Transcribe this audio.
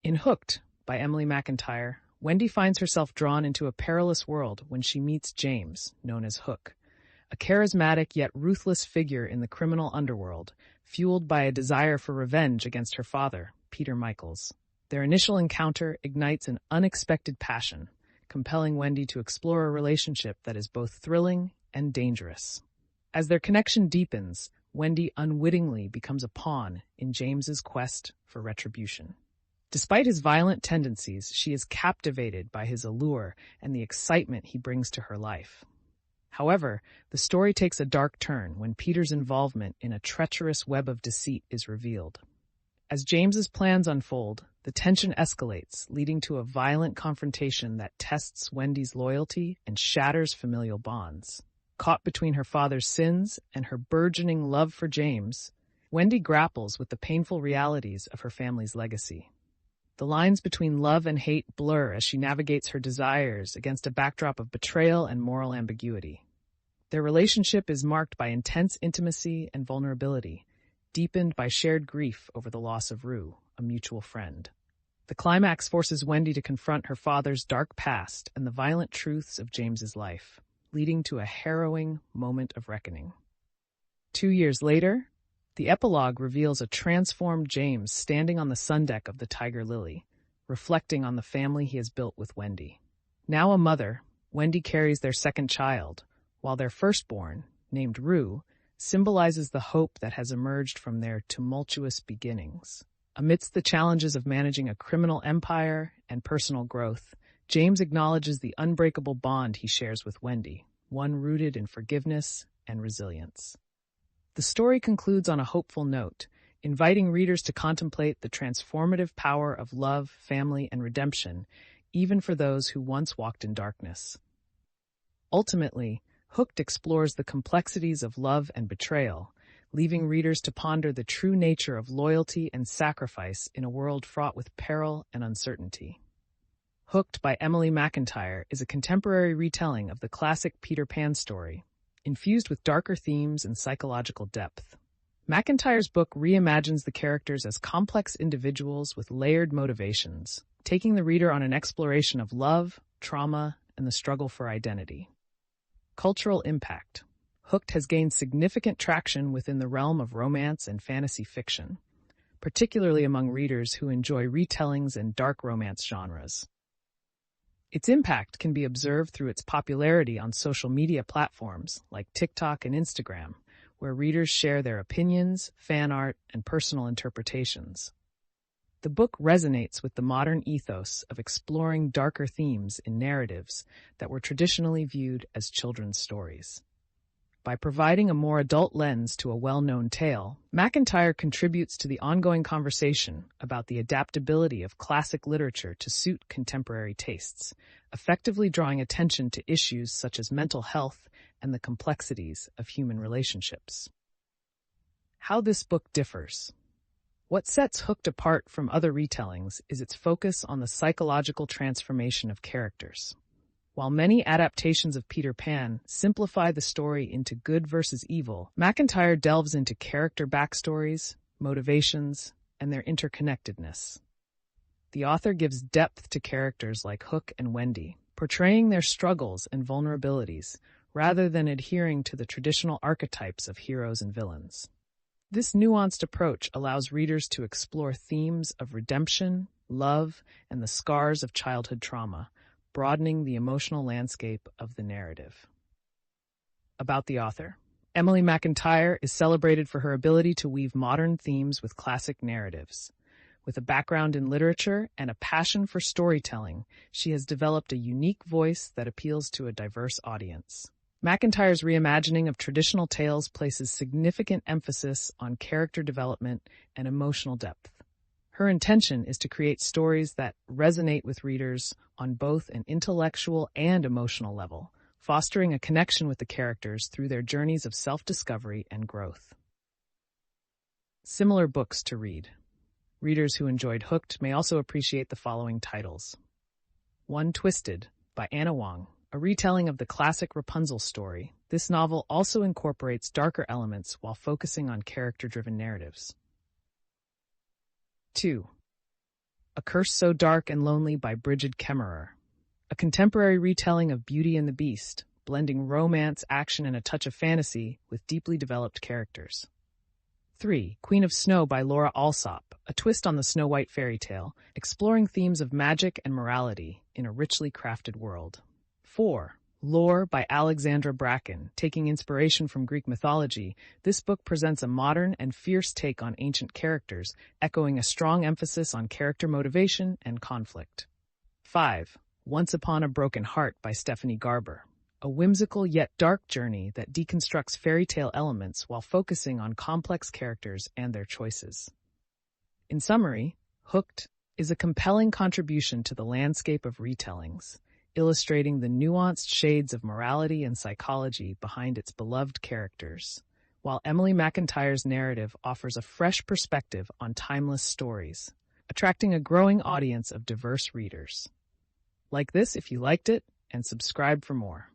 In Hooked, by Emily McIntire, Wendy finds herself drawn into a perilous world when she meets James, known as Hook, a charismatic yet ruthless figure in the criminal underworld, fueled by a desire for revenge against her father, Peter Michaels. Their initial encounter ignites an unexpected passion, compelling Wendy to explore a relationship that is both thrilling and dangerous. As their connection deepens, Wendy unwittingly becomes a pawn in James's quest for retribution. Despite his violent tendencies, she is captivated by his allure and the excitement he brings to her life. However, the story takes a dark turn when Peter's involvement in a treacherous web of deceit is revealed. As James's plans unfold, the tension escalates, leading to a violent confrontation that tests Wendy's loyalty and shatters familial bonds. Caught between her father's sins and her burgeoning love for James, Wendy grapples with the painful realities of her family's legacy. The lines between love and hate blur as she navigates her desires against a backdrop of betrayal and moral ambiguity. Their relationship is marked by intense intimacy and vulnerability, deepened by shared grief over the loss of Rue, a mutual friend. The climax forces Wendy to confront her father's dark past and the violent truths of James's life, leading to a harrowing moment of reckoning. 2 years later, the epilogue reveals a transformed James standing on the sundeck of the Tiger Lily, reflecting on the family he has built with Wendy. Now a mother, Wendy carries their second child, while their firstborn, named Rue, symbolizes the hope that has emerged from their tumultuous beginnings. Amidst the challenges of managing a criminal empire and personal growth, James acknowledges the unbreakable bond he shares with Wendy, one rooted in forgiveness and resilience. The story concludes on a hopeful note, inviting readers to contemplate the transformative power of love, family, and redemption, even for those who once walked in darkness. Ultimately, Hooked explores the complexities of love and betrayal, leaving readers to ponder the true nature of loyalty and sacrifice in a world fraught with peril and uncertainty. Hooked by Emily McIntire is a contemporary retelling of the classic Peter Pan story, infused with darker themes and psychological depth. McIntyre's book reimagines the characters as complex individuals with layered motivations, taking the reader on an exploration of love, trauma, and the struggle for identity. Cultural impact. Hooked has gained significant traction within the realm of romance and fantasy fiction, particularly among readers who enjoy retellings and dark romance genres. Its impact can be observed through its popularity on social media platforms like TikTok and Instagram, where readers share their opinions, fan art, and personal interpretations. The book resonates with the modern ethos of exploring darker themes in narratives that were traditionally viewed as children's stories. By providing a more adult lens to a well-known tale, McIntire contributes to the ongoing conversation about the adaptability of classic literature to suit contemporary tastes, effectively drawing attention to issues such as mental health and the complexities of human relationships. How this book differs. What sets Hooked apart from other retellings is its focus on the psychological transformation of characters. While many adaptations of Peter Pan simplify the story into good versus evil, McIntire delves into character backstories, motivations, and their interconnectedness. The author gives depth to characters like Hook and Wendy, portraying their struggles and vulnerabilities rather than adhering to the traditional archetypes of heroes and villains. This nuanced approach allows readers to explore themes of redemption, love, and the scars of childhood trauma, broadening the emotional landscape of the narrative. About the author. Emily McIntire is celebrated for her ability to weave modern themes with classic narratives. With a background in literature and a passion for storytelling, she has developed a unique voice that appeals to a diverse audience. McIntire's reimagining of traditional tales places significant emphasis on character development and emotional depth. Her intention is to create stories that resonate with readers on both an intellectual and emotional level, fostering a connection with the characters through their journeys of self-discovery and growth. Similar books to read. Readers who enjoyed Hooked may also appreciate the following titles. One Twisted by Anna Wong, a retelling of the classic Rapunzel story. This novel also incorporates darker elements while focusing on character-driven narratives. 2. A Curse So Dark and Lonely by Brigid Kemmerer. A contemporary retelling of Beauty and the Beast, blending romance, action, and a touch of fantasy with deeply developed characters. 3. Queen of Snow by Laura Alsop, a twist on the Snow White fairy tale, exploring themes of magic and morality in a richly crafted world. 4. Lore by Alexandra Bracken. Taking inspiration from Greek mythology, this book presents a modern and fierce take on ancient characters, echoing a strong emphasis on character motivation and conflict. 5. Once Upon a Broken Heart by Stephanie Garber. A whimsical yet dark journey that deconstructs fairy tale elements while focusing on complex characters and their choices. In summary, Hooked is a compelling contribution to the landscape of retellings, illustrating the nuanced shades of morality and psychology behind its beloved characters, while Emily McIntire's narrative offers a fresh perspective on timeless stories, attracting a growing audience of diverse readers. Like this if you liked it, and subscribe for more.